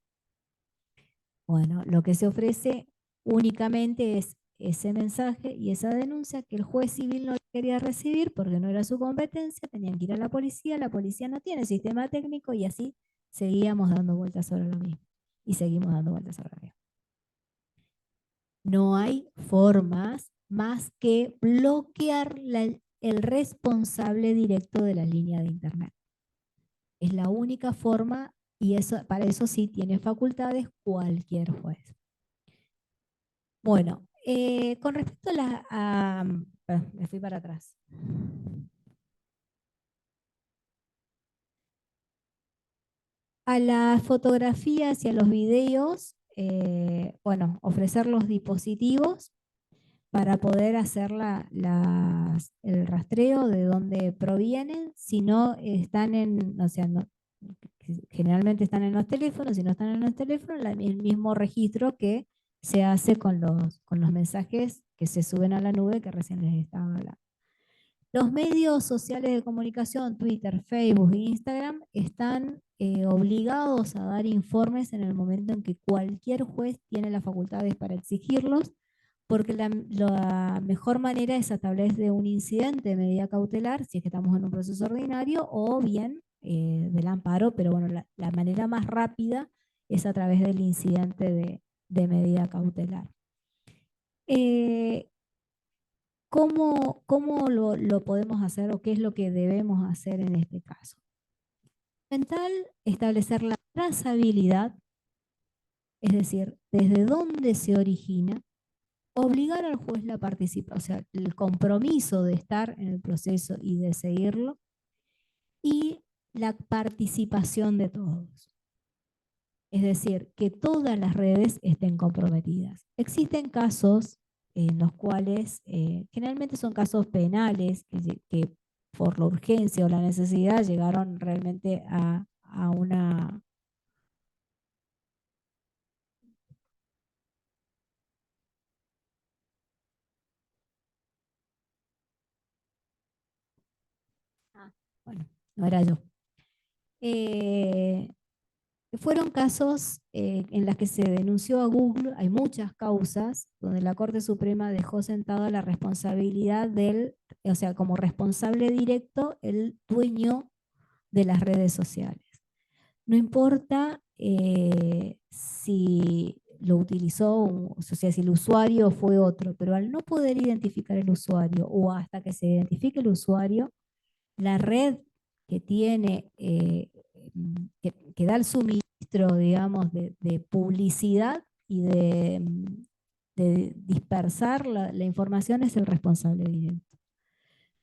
[SPEAKER 1] Bueno, lo que se ofrece únicamente es ese mensaje y esa denuncia que el juez civil no quería recibir porque no era su competencia, tenían que ir a la policía no tiene sistema técnico y así seguíamos dando vueltas sobre lo mismo y seguimos dando vueltas sobre lo mismo. No hay formas más que bloquear el responsable directo de la línea de internet. Es la única forma y para eso sí tiene facultades cualquier juez. Bueno, con respecto me fui para atrás. A las fotografías y a los videos, bueno, ofrecer los dispositivos para poder hacer el rastreo de dónde provienen. Si no están o sea, generalmente están en los teléfonos, si no están en los teléfonos, el mismo registro que se hace con los mensajes que se suben a la nube que recién les estaba hablando. Los medios sociales de comunicación, Twitter, Facebook e Instagram, están obligados a dar informes en el momento en que cualquier juez tiene las facultades para exigirlos, porque la mejor manera es a través de un incidente de medida cautelar, si es que estamos en un proceso ordinario, o bien del amparo, pero bueno, la manera más rápida es a través del incidente de medida cautelar. ¿Cómo lo podemos hacer o qué es lo que debemos hacer en este caso? Fundamental, establecer la trazabilidad, es decir, desde dónde se origina, obligar al juez la participación, o sea, el compromiso de estar en el proceso y de seguirlo, y la participación de todos. Es decir, que todas las redes estén comprometidas. Existen casos en los cuales generalmente son casos penales que por la urgencia o la necesidad llegaron realmente a una... Ah, bueno, no era yo. Eh, Fueron casos en los que se denunció a Google, hay muchas causas donde la Corte Suprema dejó sentada la responsabilidad o sea, como responsable directo, el dueño de las redes sociales. No importa si lo utilizó, o sea, si el usuario fue otro, pero al no poder identificar el usuario o hasta que se identifique el usuario, la red que tiene, que da el suministro, digamos, de publicidad y de dispersar la información es el responsable directo.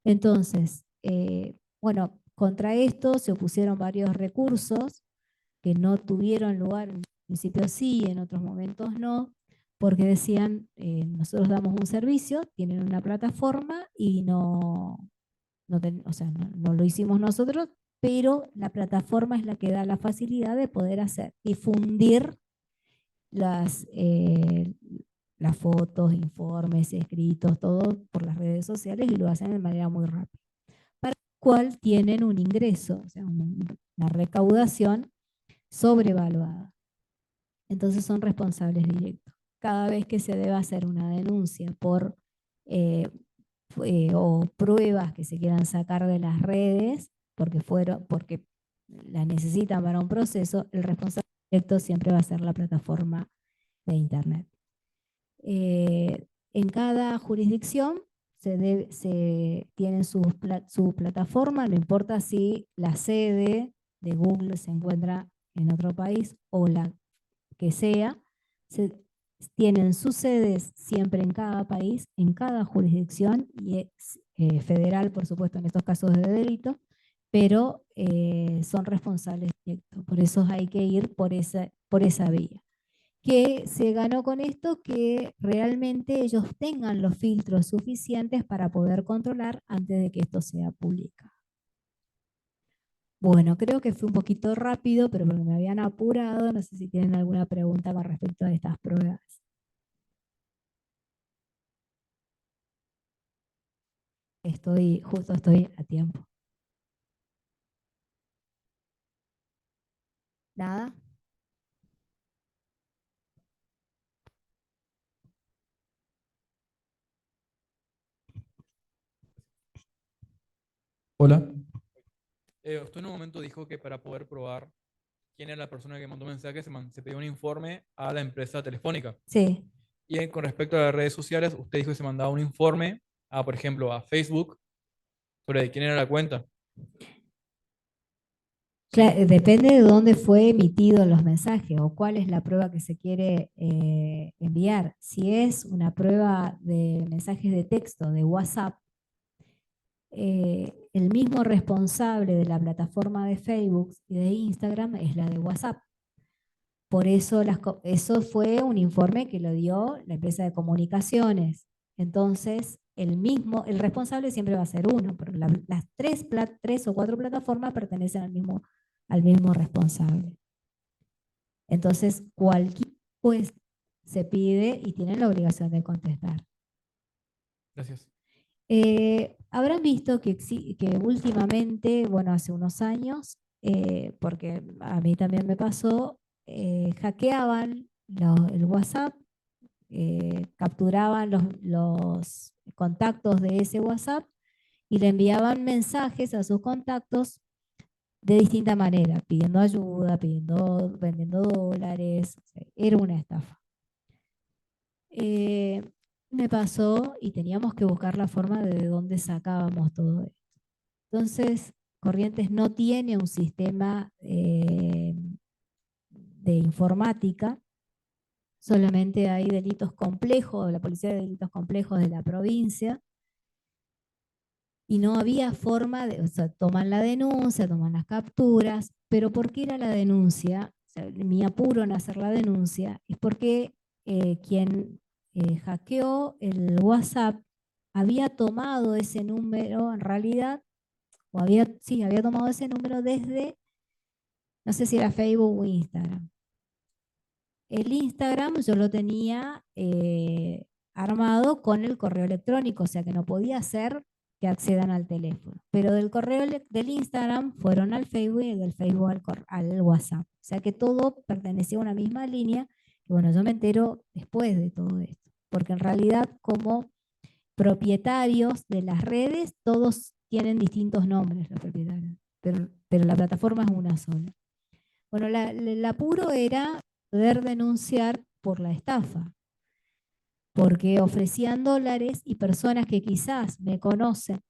[SPEAKER 1] Entonces, bueno, contra esto se opusieron varios recursos que no tuvieron lugar, en principio sí, en otros momentos no, porque decían, nosotros damos un servicio, tienen una plataforma y o sea, no lo hicimos nosotros, pero la plataforma es la que da la facilidad de poder difundir las, eh, las fotos, informes, escritos, todo por las redes sociales y lo hacen de manera muy rápida. Para lo cual tienen un ingreso, o sea, una recaudación sobrevaluada. Entonces son responsables directos. Cada vez que se deba hacer una denuncia por eh, o pruebas que se quieran sacar de las redes porque las necesitan para un proceso, el responsable directo siempre va a ser la plataforma de Internet. En cada jurisdicción tienen su plataforma, no importa si la sede de Google se encuentra en otro país o la que sea, se, tienen sus sedes siempre en cada país, en cada jurisdicción y es federal, por supuesto, en estos casos de delito, pero son responsables directos. Por eso hay que ir por esa vía. ¿Qué se ganó con esto? Que realmente ellos tengan los filtros suficientes para poder controlar antes de que esto sea público. Bueno, creo que fue un poquito rápido, pero porque me habían apurado, no sé si tienen alguna pregunta con respecto a estas pruebas. Justo estoy a tiempo. ¿Nada?
[SPEAKER 2] Hola. Usted en un momento dijo que para poder probar quién era la persona que mandó mensajes se pidió un informe a la empresa telefónica.
[SPEAKER 1] Sí.
[SPEAKER 2] Y con respecto a las redes sociales, usted dijo que se mandaba un informe a, por ejemplo, a Facebook sobre quién era la cuenta. ¿Sí?
[SPEAKER 1] Depende de dónde fue emitido los mensajes o cuál es la prueba que se quiere enviar. Si es una prueba de mensajes de texto de WhatsApp, el mismo responsable de la plataforma de Facebook y de Instagram es la de WhatsApp. Por eso eso fue un informe que lo dio la empresa de comunicaciones. Entonces, el responsable siempre va a ser uno, pero las tres o cuatro plataformas pertenecen al mismo responsable. Entonces, cualquier pues se pide y tienen la obligación de contestar.
[SPEAKER 2] Gracias.
[SPEAKER 1] Habrán visto que últimamente, bueno, hace unos años, porque a mí también me pasó, hackeaban el WhatsApp, capturaban los contactos de ese WhatsApp y le enviaban mensajes a sus contactos de distinta manera, pidiendo ayuda, vendiendo dólares, o sea, era una estafa. Eh, Me pasó y teníamos que buscar la forma de dónde sacábamos todo esto. Entonces, Corrientes no tiene un sistema de informática, solamente hay delitos complejos, la Policía de Delitos Complejos de la provincia, y no había forma o sea, toman la denuncia, toman las capturas, pero ¿por qué era la denuncia? O sea, mi apuro en hacer la denuncia es porque quien hackeó el WhatsApp había tomado ese número en realidad, sí, había tomado ese número desde, no sé si era Facebook o Instagram. El Instagram yo lo tenía armado con el correo electrónico, o sea que no podía ser que accedan al teléfono. Pero del correo del Instagram fueron al Facebook y del Facebook al WhatsApp. O sea que todo pertenecía a una misma línea. Y bueno, yo me entero después de todo esto. Porque en realidad como propietarios de las redes, todos tienen distintos nombres los propietarios. Pero la plataforma es una sola. Bueno, el apuro era poder denunciar por la estafa, porque ofrecían dólares y personas que quizás me conocen,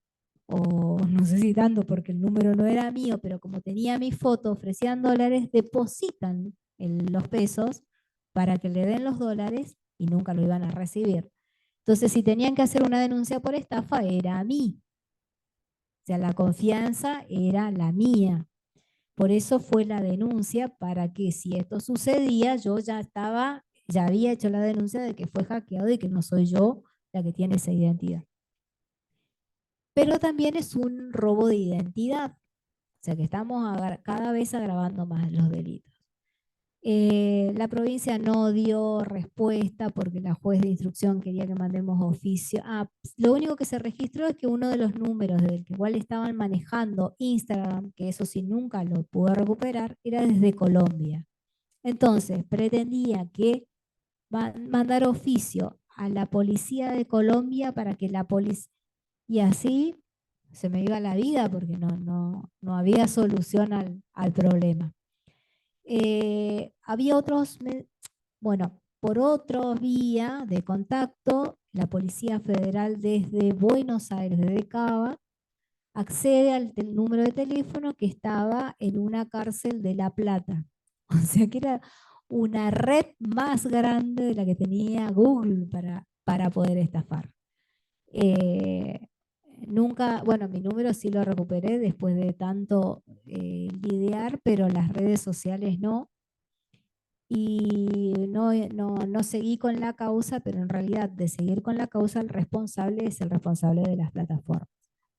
[SPEAKER 1] o no sé si tanto porque el número no era mío, pero como tenía mi foto, ofrecían dólares, depositan los pesos para que le den los dólares y nunca lo iban a recibir. Entonces, si tenían que hacer una denuncia por estafa, era a mí. O sea, la confianza era la mía. Por eso fue la denuncia, para que si esto sucedía, yo ya había hecho la denuncia de que fue hackeado y que no soy yo la que tiene esa identidad. Pero también es un robo de identidad, o sea que estamos cada vez agravando más los delitos. La provincia no dio respuesta porque la juez de instrucción quería que mandemos oficio. Lo único que se registró es que uno de los números del que igual estaban manejando Instagram, que eso sí nunca lo pudo recuperar, era desde Colombia. Entonces, pretendía que mandar oficio a la policía de Colombia para que la policía... Y así se me iba la vida porque no había solución al problema. Había bueno, por otra vía de contacto, la Policía Federal desde Buenos Aires, desde Cava, accede al número de teléfono que estaba en una cárcel de La Plata. O sea que era una red más grande de la que tenía Google para poder estafar. Nunca, bueno, mi número sí lo recuperé después de tanto lidiar, pero las redes sociales no. Y no seguí con la causa, pero en realidad de seguir con la causa, el responsable es el responsable de las plataformas.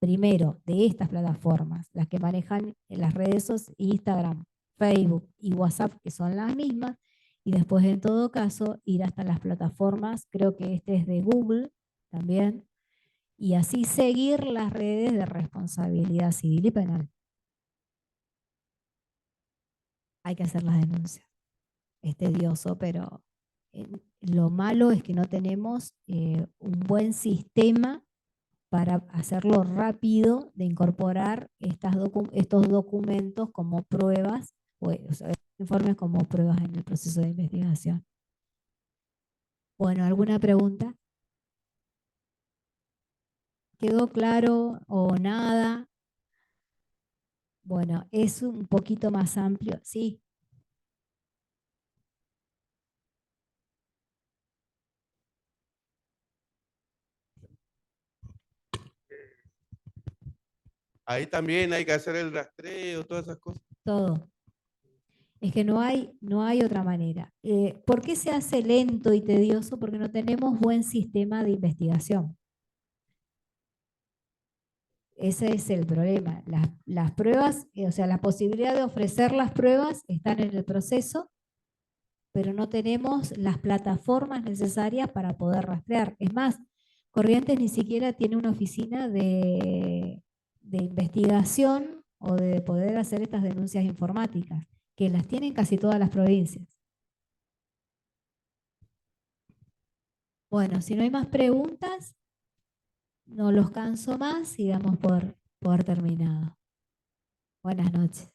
[SPEAKER 1] Primero, de estas plataformas, las que manejan las redes sociales, Instagram, Facebook y WhatsApp, que son las mismas, y después en todo caso ir hasta las plataformas, creo que este es de Google también, y así seguir las redes de responsabilidad civil y penal. Hay que hacer las denuncias. Es tedioso, pero lo malo es que no tenemos un buen sistema para hacerlo rápido de incorporar estos documentos como pruebas, o sea, informes como pruebas en el proceso de investigación. Bueno, ¿alguna pregunta? ¿Quedó claro o nada? Bueno, es un poquito más amplio, sí.
[SPEAKER 3] Ahí también hay que hacer el rastreo, todas esas cosas.
[SPEAKER 1] Todo. Es que no hay otra manera. ¿Por qué se hace lento y tedioso? Porque no tenemos buen sistema de investigación. Ese es el problema. Las pruebas, o sea, la posibilidad de ofrecer las pruebas están en el proceso, pero no tenemos las plataformas necesarias para poder rastrear. Es más, Corrientes ni siquiera tiene una oficina de investigación o de poder hacer estas denuncias informáticas, que las tienen casi todas las provincias. Bueno, si no hay más preguntas, no los canso más y damos por terminado. Buenas noches.